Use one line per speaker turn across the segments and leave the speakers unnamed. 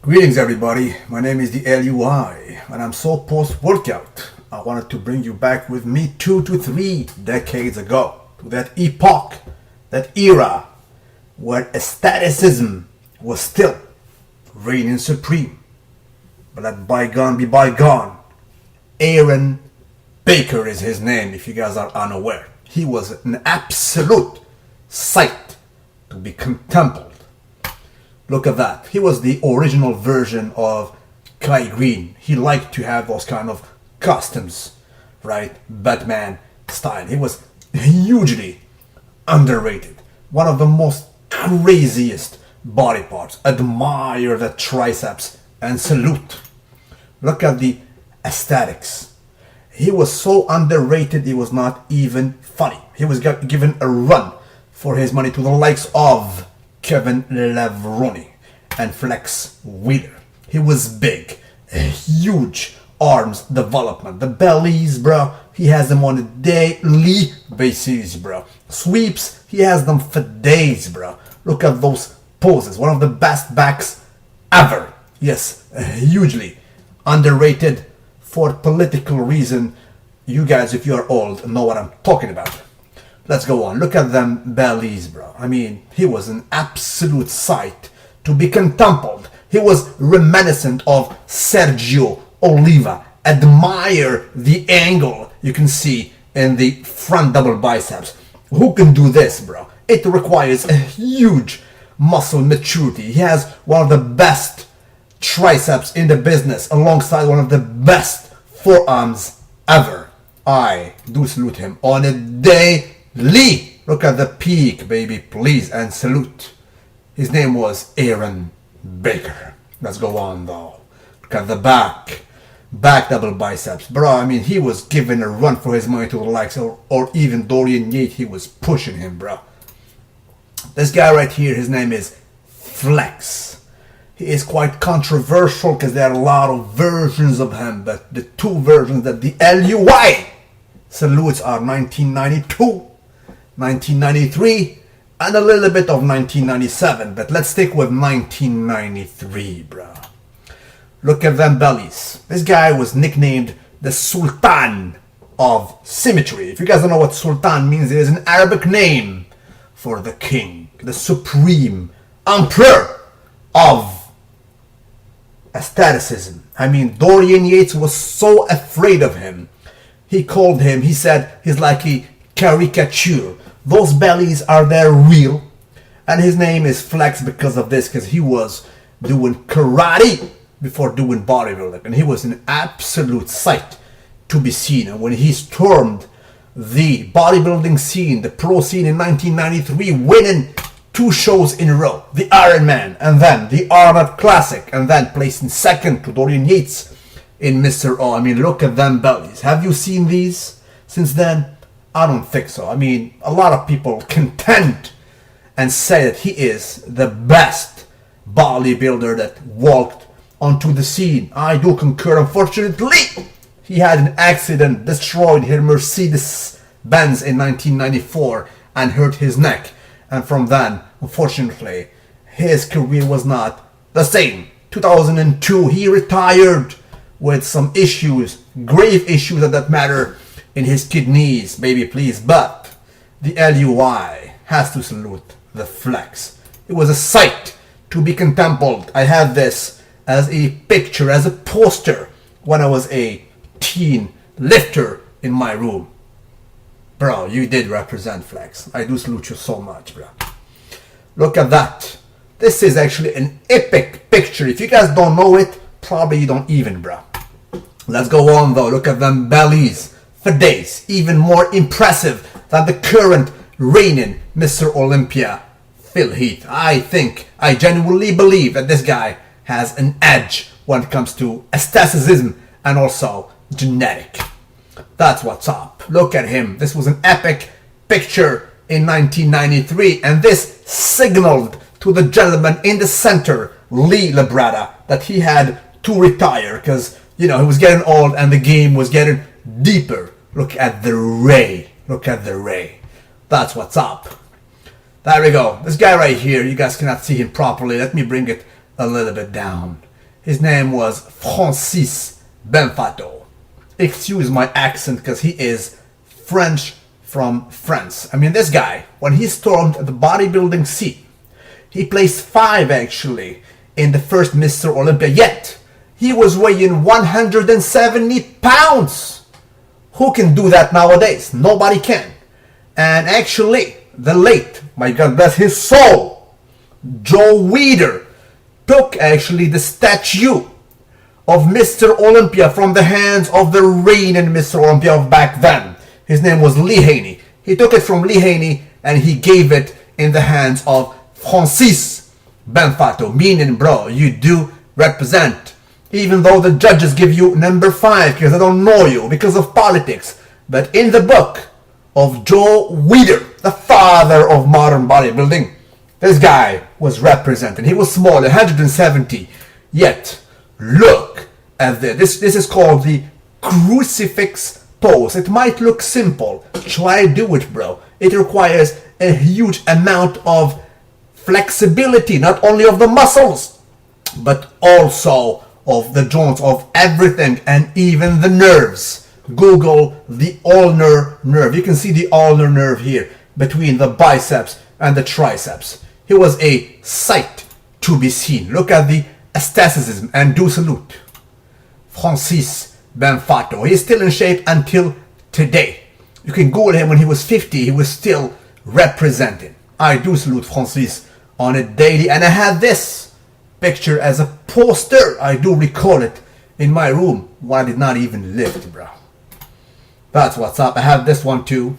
Greetings everybody, my name is the LUI and I'm so post-workout. I wanted to bring you back with me 2 to 3 decades ago to that epoch, that era where aestheticism was still reigning supreme. But let bygone be bygone. Aaron Baker is his name if you guys are unaware. He was an absolute sight to be contemplated. Look at that. He was the original version of Kai Green. He liked to have those kind of costumes, right? Batman style. He was hugely underrated. One of the most craziest body parts. Admire the triceps and salute. Look at the aesthetics. He was so underrated it was not even funny. He was given a run for his money to the likes of Kevin Levroni and Flex Wheeler. He was big, huge arms development. The bellies, bro, he has them on a daily basis, bro. Sweeps, he has them for days, bro. Look at those poses. One of the best backs ever. Yes, hugely underrated for political reason. You guys, if you're old, know what I'm talking about. Let's go on. Look at them bellies, bro. I mean, he was an absolute sight to be contemplated. He was reminiscent of Sergio Oliva. Admire the angle you can see in the front double biceps. Who can do this, bro? It requires a huge muscle maturity. He has one of the best triceps in the business alongside one of the best forearms ever. I do salute him on a daily. Look at the peak, baby, please, and salute. His name was Aaron Baker. Let's go on, though. Look at the back double biceps. Bro, I mean, he was given a run for his money to the likes, or even Dorian Yates, he was pushing him, bro. This guy right here, his name is Flex. He is quite controversial because there are a lot of versions of him, but the two versions that the LUI salutes are 1992. 1993 and a little bit of 1997, but let's stick with 1993, bro. Look at them bellies. This guy was nicknamed the Sultan of Symmetry. If you guys don't know what Sultan means, it is an Arabic name for the king, the supreme emperor of aestheticism. I mean, Dorian Yates was so afraid of him. He said he's like a caricature. Those bellies are there real. And his name is Flex because of this, because he was doing karate before doing bodybuilding. And he was an absolute sight to be seen. And when he stormed the bodybuilding scene, the pro scene in 1993, winning 2 shows in a row, the Ironman and then the Arnold Classic, and then placing second to Dorian Yates in Mr. O. I mean, look at them bellies. Have you seen these since then? I don't think so. I mean, a lot of people contend and say that he is the best bodybuilder that walked onto the scene. I do concur. Unfortunately, he had an accident, destroyed his Mercedes-Benz in 1994 and hurt his neck. And from then, unfortunately, his career was not the same. 2002, he retired with some issues, grave issues at that matter, in his kidneys, baby please. But the LUI has to salute the Flex. It was a sight to be contemplated. I have this as a picture, as a poster, when I was a teen lifter in my room. Bro, you did represent, Flex. I do salute you so much, bro. Look at that. This is actually an epic picture. If you guys don't know it, probably you don't even, bro. Let's go on, though. Look at them bellies. For days, even more impressive than the current reigning Mr. Olympia, Phil Heath. I genuinely believe that this guy has an edge when it comes to aestheticism and also genetic. That's what's up. Look at him. This was an epic picture in 1993, and this signaled to the gentleman in the center, Lee Labrada, that he had to retire because, you know, he was getting old and the game was getting deeper. Look at the ray. Look at the ray. That's what's up. There we go. This guy right here, you guys cannot see him properly. Let me bring it a little bit down. His name was Francis Benfato. Excuse my accent because he is French from France. I mean, this guy, when he stormed the bodybuilding scene, he placed 5 actually in the first Mr. Olympia, yet he was weighing 170 pounds. Who can do that nowadays? Nobody can. And actually, the late, my God bless his soul, Joe Weider, took actually the statue of Mr. Olympia from the hands of the reigning Mr. Olympia of back then. His name was Lee Haney. He took it from Lee Haney and he gave it in the hands of Francis Benfato, meaning, bro, you do represent. Even though the judges give you number 5 because they don't know you because of politics. But in the book of Joe Weider, the father of modern bodybuilding, this guy was represented. He was small, 170. Yet, look at this. This is called the crucifix pose. It might look simple. Try to do it, bro. It requires a huge amount of flexibility, not only of the muscles, but also of the joints, of everything, and even the nerves. Google the ulnar nerve. You can see the ulnar nerve here between the biceps and the triceps. He was a sight to be seen. Look at the aestheticism and do salute. Francis Benfato. He's still in shape until today. You can Google him when he was 50. He was still representing. I do salute Francis on it daily. And I had this picture as a poster. I do recall it in my room when I did not even lift, bro. That's what's up. I have this one too.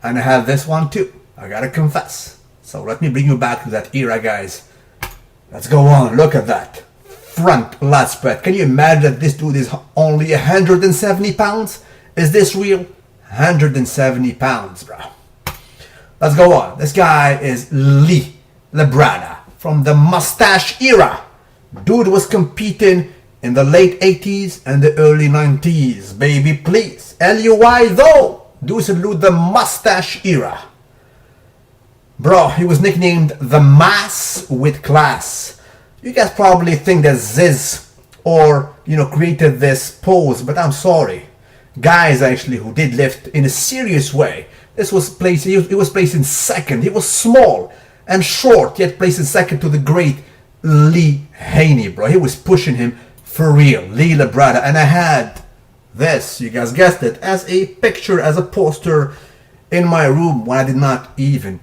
And I have this one too. I gotta confess. So let me bring you back to that era, guys. Let's go on. Look at that. Front lat spread. Can you imagine that this dude is only 170 pounds? Is this real? 170 pounds, bro. Let's go on. This guy is Lee Labrada from the mustache era. Dude was competing in the late 80s and the early 90s. Baby, please. LUI though. Do salute the mustache era. Bro, he was nicknamed the Mass with Class. You guys probably think that Ziz or, created this pose, but I'm sorry. Guys actually who did lift in a serious way. This was placed, he was placed in second. He was small and short, yet placed in second to the great Lee Haney, bro. He was pushing him for real. Lee Labrada. And I had this, you guys guessed it, as a picture, as a poster in my room when I did not even.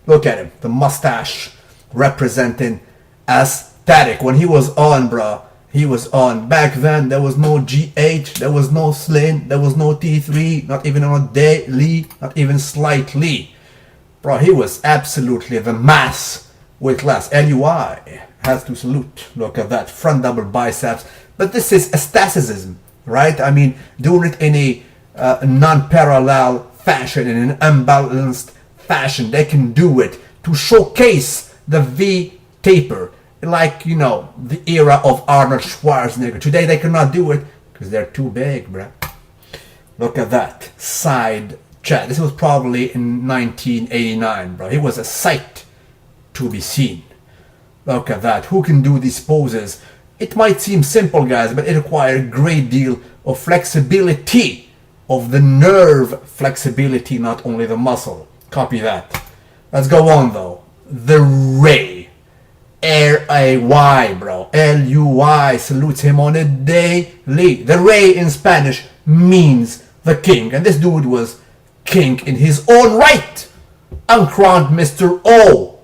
Look at him, the mustache representing aesthetic. When he was on, bro, he was on. Back then, there was no GH, there was no Slim, there was no T3, not even on a daily, not even slightly. Bro, he was absolutely the Mass with Class. LUI has to salute. Look at that, front double biceps. But this is aestheticism, right? I mean, doing it in a non-parallel fashion, in an unbalanced fashion. They can do it to showcase the V taper, like, the era of Arnold Schwarzenegger. Today they cannot do it because they're too big, bruh. Look at that side chest. This was probably in 1989, bro. He was a sight to be seen. Look at that. Who can do these poses? It might seem simple, guys, but it requires a great deal of flexibility, of the nerve flexibility, not only the muscle. Copy that. Let's go on though. The Ray. R-A-Y, bro. L-U-Y. Salutes him on a daily. The Ray in Spanish means the king. And this dude was king in his own right. Uncrowned Mr. O.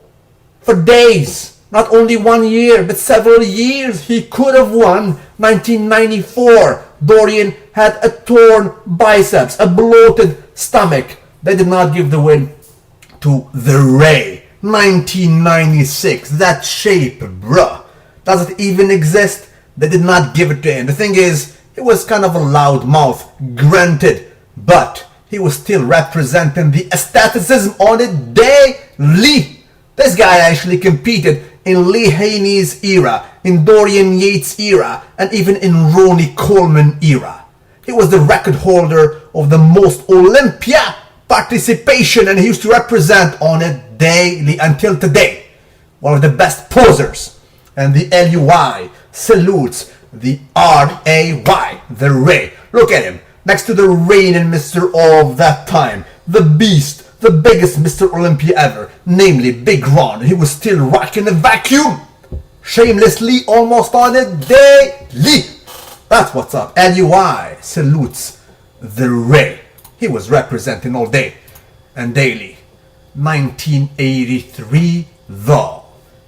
For days. Not only 1 year, but several years. He could have won. 1994. Dorian had a torn biceps, a bloated stomach. They did not give the win to the Ray. 1996, that shape, bruh. Does it even exist? They did not give it to him. The thing is, he was kind of a loud mouth, granted, but he was still representing the aestheticism on it daily. This guy actually competed in Lee Haney's era, in Dorian Yates' era, and even in Ronnie Coleman era. He was the record holder of the most Olympia participation, and he used to represent on it daily until today. One of the best posers And the LUI salutes the RAY, the Ray. Look at him, next to the reigning Mr. of that time, the beast, the biggest Mr. Olympia ever, namely Big Ron. He was still rocking the vacuum, shamelessly, almost on a daily. That's what's up. LUI salutes the Ray. He was representing all day and daily. 1983, though.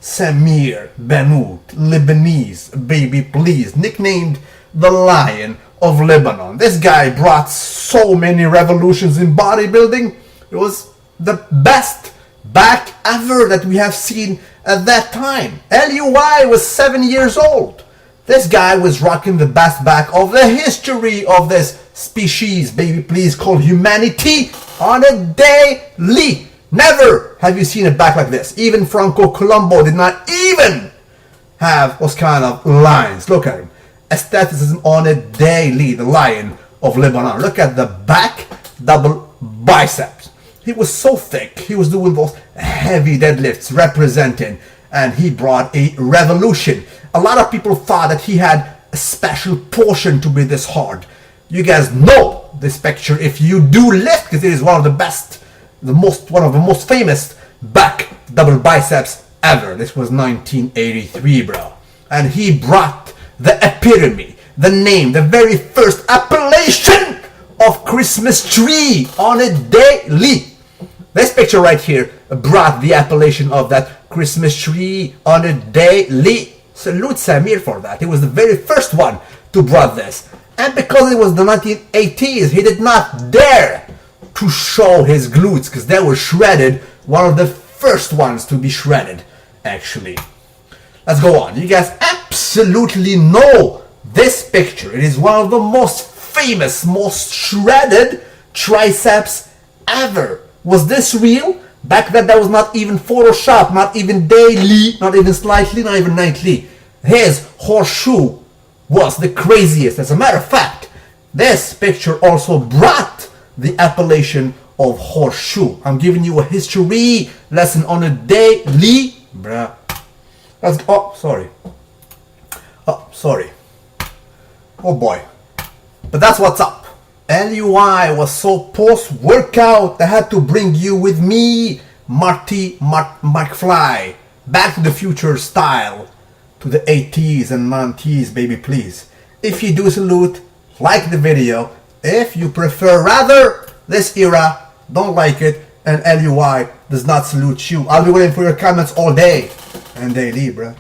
Samir Benout, Lebanese baby please, nicknamed the Lion of Lebanon. This guy brought so many revolutions in bodybuilding. It was the best back ever that we have seen at that time. LUI was 7 years old. This guy was rocking the best back of the history of this species, baby please, called humanity, on a daily. Never have you seen a back like this. Even Franco Colombo did not even have those kind of lines. Look at him. Aestheticism on a daily. The Lion of Lebanon. Look at the back double biceps. He was so thick. He was doing those heavy deadlifts representing, and he brought a revolution. A lot of people thought that he had a special portion to be this hard. You guys know this picture if you do lift, because it is one of the best, one of the most famous back double biceps ever. This was 1983, bro. And he brought the epitome, the name, the very first appellation of Christmas tree on a daily. This picture right here brought the appellation of that Christmas tree on a daily. Salute Samir for that. He was the very first one to brought this. And because it was the 1980s, he did not dare to show his glutes, because they were shredded, one of the first ones to be shredded, actually. Let's go on. You guys absolutely know this picture. It is one of the most famous, most shredded triceps ever. Was this real? Back then, that was not even Photoshop, not even daily, not even slightly, not even nightly. His horseshoe was the craziest. As a matter of fact, this picture also brought the appellation of horseshoe. I'm giving you a history lesson on a daily, bruh. Let's go. Oh, sorry. Oh, sorry. Oh boy. But that's what's up. LUI was so post-workout, I had to bring you with me, Marty McFly, Back to the Future style, to the 80s and 90s, baby please. If you do salute, like the video. If you prefer rather this era, don't like it, and LUI does not salute you. I'll be waiting for your comments all day and daily, bruh.